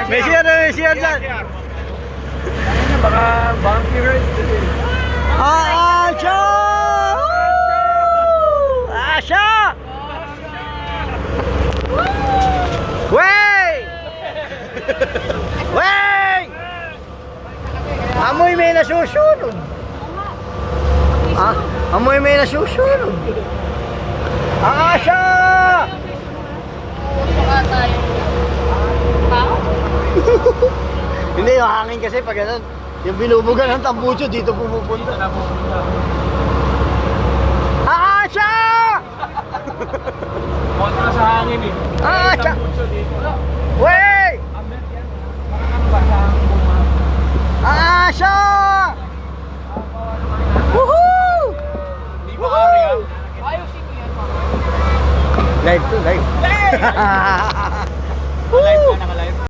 May share dyan. Baka vampire. Asya! Asya! Wey! Wey! Amoy may nasusunod. Ah, amoy may nasusunod. Ang Asya! Hindi, yung hangin kasi pag ganun. Yung binubugan ng tambucho dito pumupunta. Ah, Asya! Kontra sa hangin eh. Ah, Asya! Wey! Ah, Asya! Woohoo! Hindi ba kari ah? Ayusin mo yan. Live to, live. Live ka, naka-live.